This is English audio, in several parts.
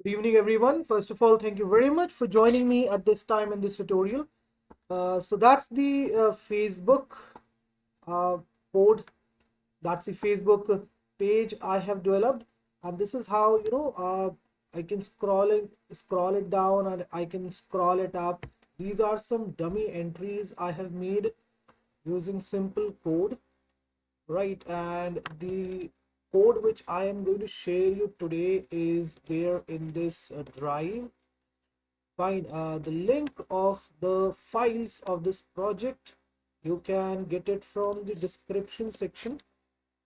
Good evening, everyone. First of all, thank you very much for joining me at this time in this tutorial. So that's the Facebook uh, code. That's the Facebook page I have developed, and this is how I can scroll it down, and I can scroll it up. These are some dummy entries I have made using simple code, right? And the code which I am going to share you today is there in this drive. Fine. The link of the files of this project, you can get it from the description section,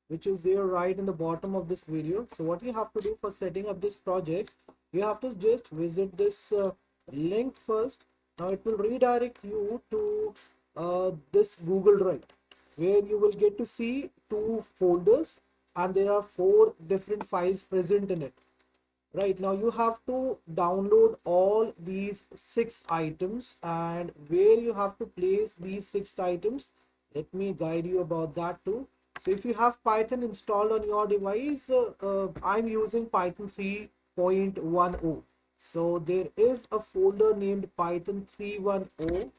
which is there right in the bottom of this video. So what you have to do for setting up this project, you have to just visit this link first. Now it will redirect you to this Google Drive, where you will get to see two folders, and there are four different files present in it. Right, now you have to download all these six items, and where you have to place these six items, let me guide you about that too. So if you have Python installed on your device, I'm using Python 3.10. So there is a folder named Python 3.10,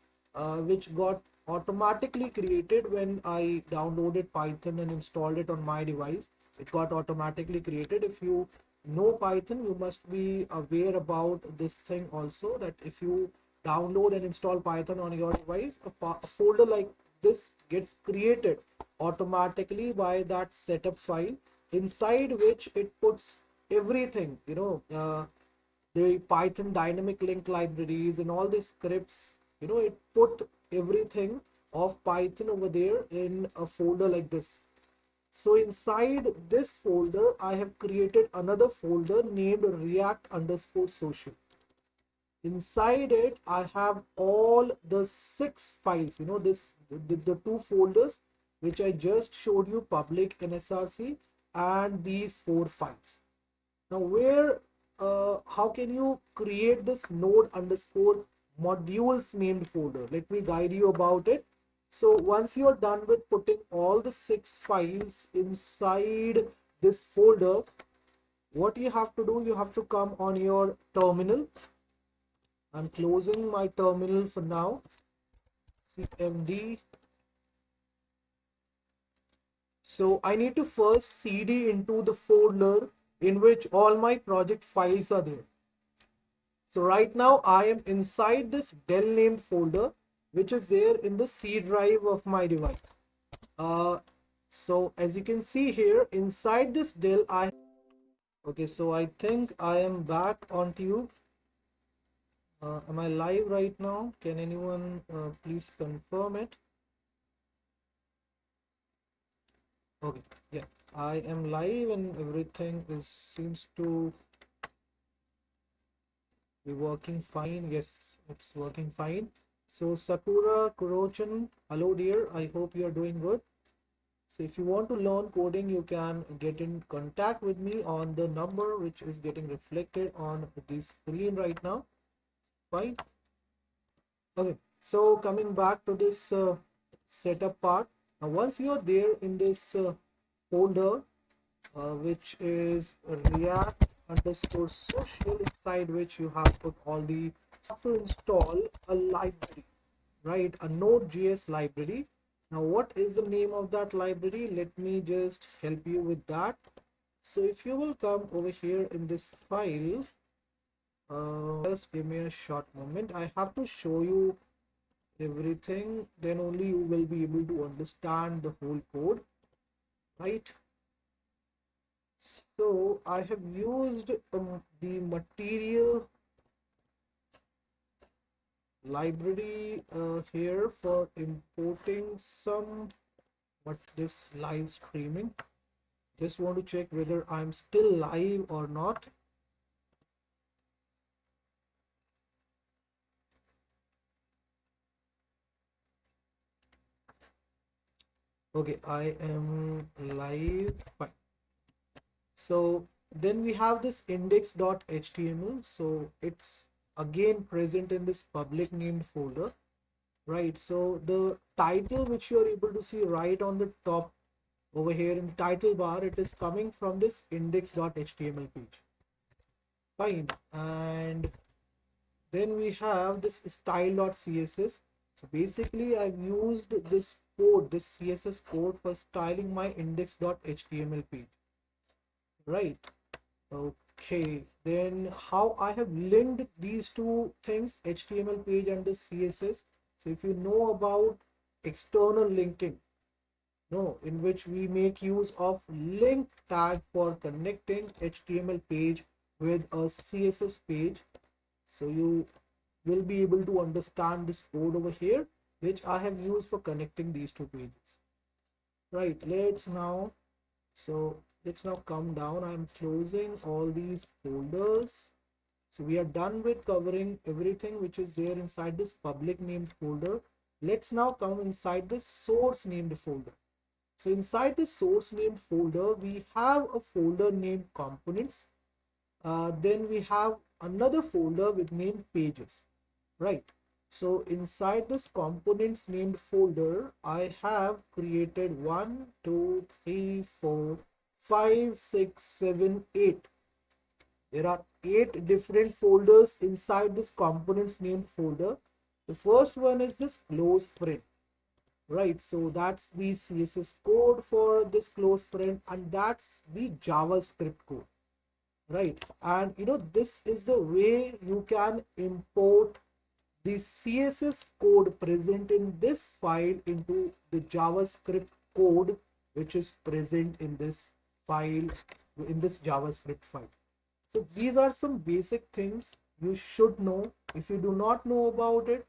which got automatically created when I downloaded Python and installed it on my device. It got automatically created. If you know Python, you must be aware about this thing also, that if you download and install Python on your device, a folder like this gets created automatically by that setup file, inside which it puts everything, the Python dynamic link libraries and all the scripts. It put everything of Python over there in a folder like this. So inside this folder, I have created another folder named React_social. Inside it, I have all the six files, the two folders which I just showed you, public and SRC, and these four files. Now how can you create this node_modules named folder? Let me guide you about it. So once you are done with putting all the six files inside this folder, what you have to do, you have to come on your terminal. I'm closing my terminal for now. CMD. So I need to first CD into the folder in which all my project files are there. So right now I am inside this Dell named folder, which is there in the C drive of my device. So as you can see here, inside this Dell, okay, so I think I am back on tube. Am I live right now? Can anyone please confirm it? Okay, yeah, I am live and everything seems to be working fine. Yes, it's working fine. So Sakura Kurochan, hello dear, I hope you are doing good. So if you want to learn coding, you can get in contact with me on the number which is getting reflected on the screen right now. Fine. Okay, so coming back to this setup part. Now once you're there in this folder, which is React_social, inside which you have put all the, have to install a library, right? A Node.js library. Now what is the name of that library? Let me just help you with that. So if you will come over here in this file, just give me a short moment. I have to show you everything, then only you will be able to understand the whole code, right? So I have used the material library here for importing some, what, this live streaming. Just want to check whether I'm still live or not. Okay, I am live. Fine. So then we have this index.html. So it's again present in this public named folder, right? So the title which you are able to see right on the top over here in the title bar, it is coming from this index.html page. Fine. And then we have this style.css. So basically I've used this code, this CSS code for styling my index.html page, right? Okay, then how I have linked these two things, HTML page and the CSS. So if you know about external linking, no, in which we make use of link tag for connecting HTML page with a CSS page. So you will be able to understand this code over here, which I have used for connecting these two pages. Right, let's now come down. I'm closing all these folders. So we are done with covering everything which is there inside this public named folder. Let's now come inside this source named folder. So inside this source named folder, we have a folder named components. Then we have another folder with named pages, right? So inside this components named folder, I have created 1, 2, 3, 4, 5, 6, 7, 8. There are 8 different folders inside this components named folder. The first one is this close friend, right? So that's the CSS code for this close friend, and that's the JavaScript code, right? And this is the way you can import the CSS code present in this file into the JavaScript code which is present in this file, in this JavaScript file. So these are some basic things you should know. If you do not know about it,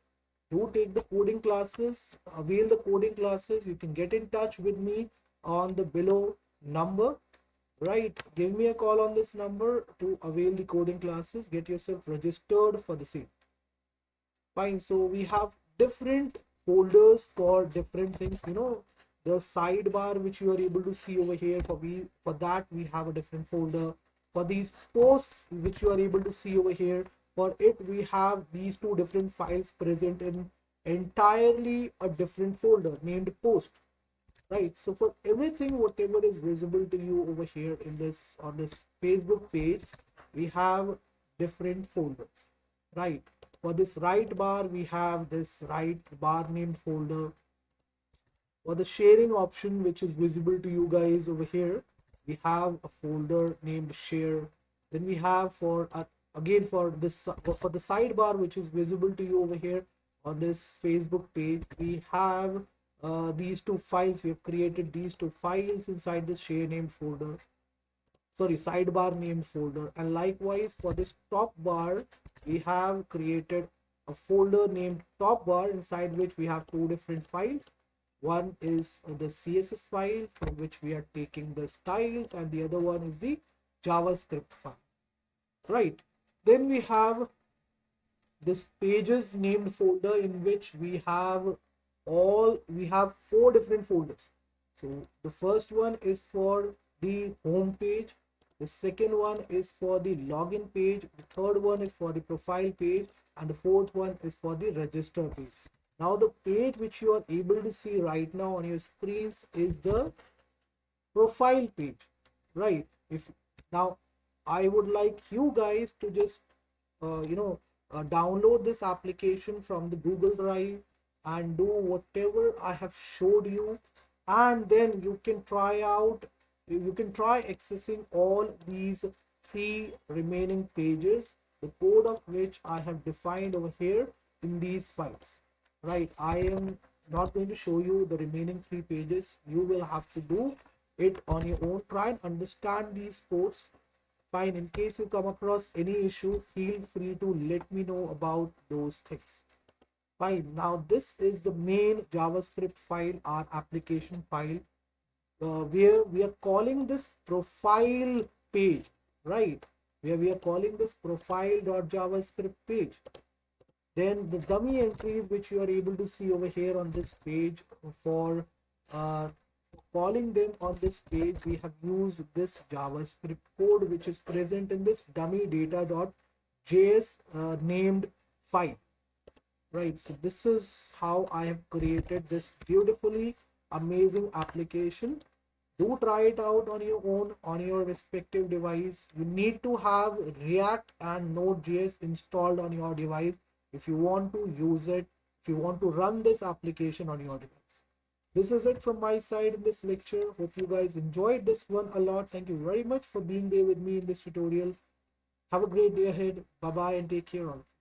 do take the coding classes, avail the coding classes. You can get in touch with me on the below number, right? Give me a call on this number to avail the coding classes. Get yourself registered for the same. Fine. So we have different folders for different things. The sidebar which you are able to see over here, for that we have a different folder. For these posts which you are able to see over here, for it we have these two different files present in entirely a different folder named post, right? So for everything whatever is visible to you over here in this, on this Facebook page, we have different folders, right? For this right bar, we have this right bar named folder. For the sharing option which is visible to you guys over here, we have a folder named share. Then we have for again for this, for the sidebar which is visible to you over here on this Facebook page, we have these two files. We have created these two files inside this share named folder, sorry, sidebar named folder. And likewise for this top bar, we have created a folder named top bar, inside which we have two different files. One is the CSS file from which we are taking the styles, and the other one is the JavaScript file, right? Then we have this pages named folder, in which we have 4 different folders. So the first one is for the home page, the second one is for the login page, the third one is for the profile page, and the fourth one is for the register page. Now the page which you are able to see right now on your screens is the profile page, right? If now I would like you guys to just download this application from the Google Drive and do whatever I have showed you, and then you can try accessing all these 3 remaining pages, the code of which I have defined over here in these files, right? I am not going to show you the remaining 3 pages. You will have to do it on your own. Try and understand these codes. Fine. In case you come across any issue, feel free to let me know about those things. Fine. Now this is the main JavaScript file, our application file, where we are calling this profile page, right? Where we are calling this profile.javascript page. Then the dummy entries which you are able to see over here on this page, for calling them on this page, we have used this JavaScript code which is present in this dummy data.js named file, right? So this is how I have created this beautifully amazing application Do try it out on your own, on your respective device. You need to have React and Node.js installed on your device if you want to use it, if you want to run this application on your device. This is it from my side in this lecture. Hope you guys enjoyed this one a lot. Thank you very much for being there with me in this tutorial. Have a great day ahead. Bye bye and take care all.